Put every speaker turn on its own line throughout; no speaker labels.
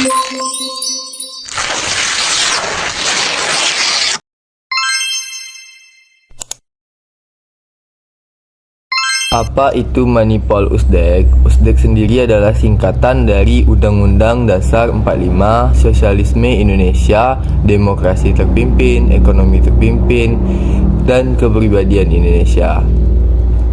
Apa itu Manipol Usdek? Usdek sendiri adalah singkatan dari Undang-Undang Dasar 45, Sosialisme Indonesia, Demokrasi Terpimpin, Ekonomi Terpimpin, dan Kepribadian Indonesia.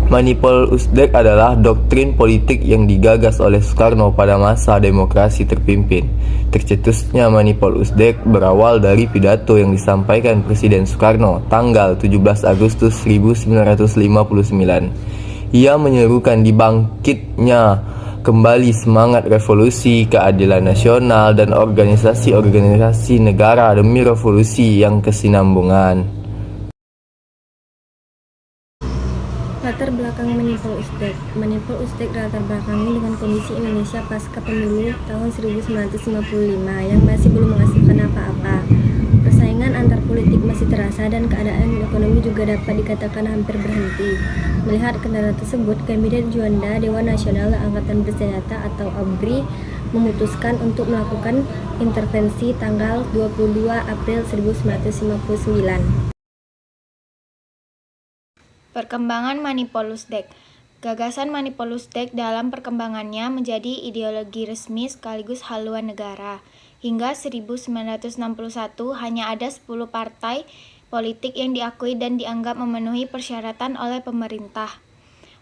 Manipol Usdek adalah doktrin politik yang digagas oleh Soekarno pada masa demokrasi terpimpin. Tercetusnya Manipol Usdek berawal dari pidato yang disampaikan Presiden Soekarno tanggal 17 Agustus 1959. Ia menyerukan dibangkitnya kembali semangat revolusi, keadilan nasional, dan organisasi-organisasi negara demi revolusi yang kesinambungan.
Latar belakang Manipol Usdek. Manipol Usdek latar belakangi dengan kondisi Indonesia pasca pemilu tahun 1955 yang masih belum menghasilkan apa-apa. Persaingan antar politik masih terasa dan keadaan ekonomi juga dapat dikatakan hampir berhenti. Melihat kendala tersebut, Kabinet Juanda Dewan Nasional Angkatan Bersenjata atau ABRI memutuskan untuk melakukan intervensi tanggal 22 April 1959.
Perkembangan Manipol Usdek. Gagasan Manipol Usdek dalam perkembangannya menjadi ideologi resmi sekaligus haluan negara. Hingga 1961 hanya ada 10 partai politik yang diakui dan dianggap memenuhi persyaratan oleh pemerintah.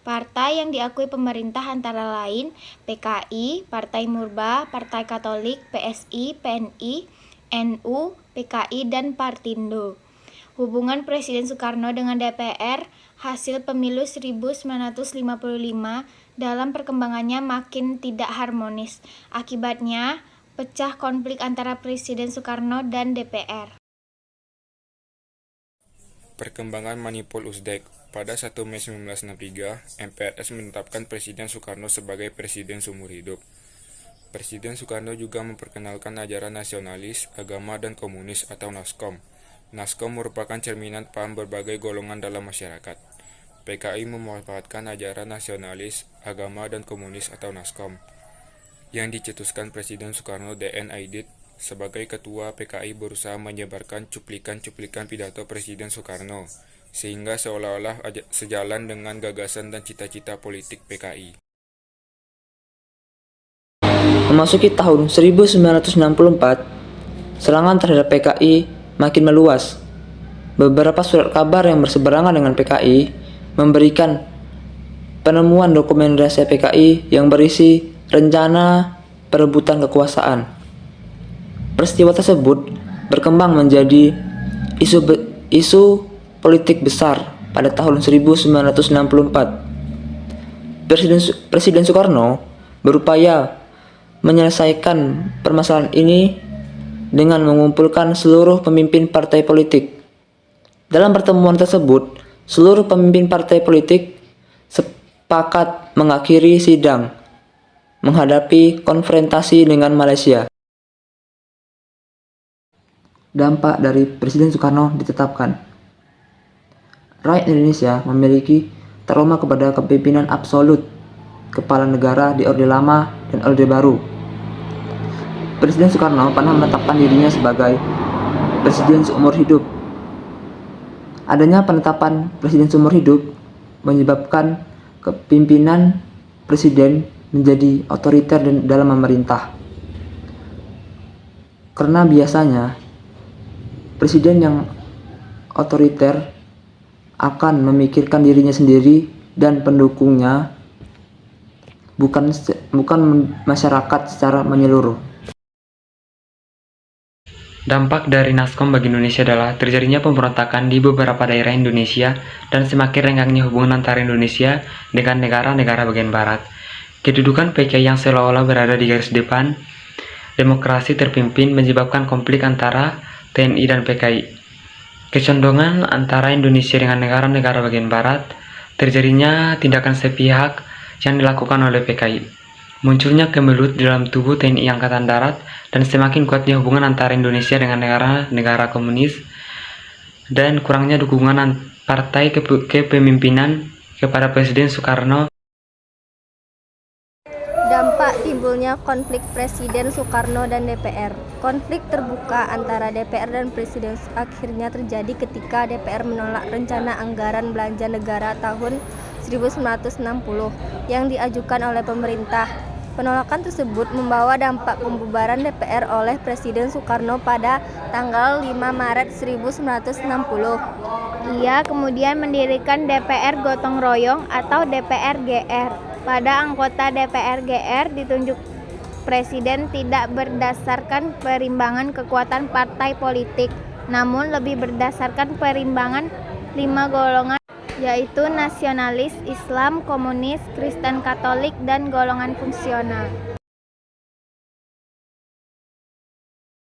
Partai yang diakui pemerintah antara lain PKI, Partai Murba, Partai Katolik, PSI, PNI, NU, PKI, dan Partindo. Hubungan Presiden Soekarno dengan DPR hasil pemilu 1955 dalam perkembangannya makin tidak harmonis. Akibatnya, pecah konflik antara Presiden Soekarno dan DPR.
Perkembangan Manipol Usdek. Pada 1 Mei 1963, MPRS menetapkan Presiden Soekarno sebagai Presiden seumur hidup. Presiden Soekarno juga memperkenalkan ajaran nasionalis, agama, dan komunis atau NASKOM. NASKOM merupakan cerminan paham berbagai golongan dalam masyarakat. PKI memanfaatkan ajaran nasionalis, agama, dan komunis atau NASKOM yang dicetuskan Presiden Soekarno. DN Aidit sebagai ketua PKI berusaha menyebarkan cuplikan-cuplikan pidato Presiden Soekarno sehingga seolah-olah sejalan dengan gagasan dan cita-cita politik PKI.
Memasuki tahun 1964, serangan terhadap PKI makin meluas. Beberapa surat kabar yang berseberangan dengan PKI memberikan penemuan dokumen rahasia PKI yang berisi rencana perebutan kekuasaan. Peristiwa tersebut berkembang menjadi isu politik besar pada tahun 1964. Presiden Soekarno berupaya menyelesaikan permasalahan ini dengan mengumpulkan seluruh pemimpin partai politik. Dalam pertemuan tersebut, seluruh pemimpin partai politik sepakat mengakhiri sidang menghadapi konfrontasi dengan Malaysia. Dampak dari Presiden Soekarno ditetapkan. Rakyat Indonesia memiliki trauma kepada kepemimpinan absolut kepala negara di Orde Lama dan Orde Baru. Presiden Soekarno pernah menetapkan dirinya sebagai presiden seumur hidup. Adanya penetapan presiden seumur hidup menyebabkan kepemimpinan presiden menjadi otoriter dalam memerintah. Karena biasanya presiden yang otoriter akan memikirkan dirinya sendiri dan pendukungnya, bukan masyarakat secara menyeluruh.
Dampak dari NASKOM bagi Indonesia adalah terjadinya pemberontakan di beberapa daerah Indonesia dan semakin renggangnya hubungan antara Indonesia dengan negara-negara bagian barat. Kedudukan PKI yang seolah-olah berada di garis depan demokrasi terpimpin menyebabkan konflik antara TNI dan PKI. Kecondongan antara Indonesia dengan negara-negara bagian barat, terjadinya tindakan sepihak yang dilakukan oleh PKI. Munculnya kemelut di dalam tubuh TNI Angkatan Darat dan semakin kuatnya hubungan antara Indonesia dengan negara-negara komunis dan kurangnya dukungan partai kepemimpinan kepada Presiden Soekarno.
Dampak timbulnya konflik Presiden Soekarno dan DPR. Konflik terbuka antara DPR dan Presiden akhirnya terjadi ketika DPR menolak rencana anggaran belanja negara tahun 1960 yang diajukan oleh pemerintah. Penolakan tersebut membawa dampak pembubaran DPR oleh Presiden Soekarno pada tanggal 5 Maret 1960.
Ia kemudian mendirikan DPR Gotong Royong atau DPR GR. Pada anggota DPR GR ditunjuk presiden tidak berdasarkan perimbangan kekuatan partai politik, namun lebih berdasarkan perimbangan 5 golongan, yaitu nasionalis, Islam, komunis, Kristen Katolik, dan golongan fungsional.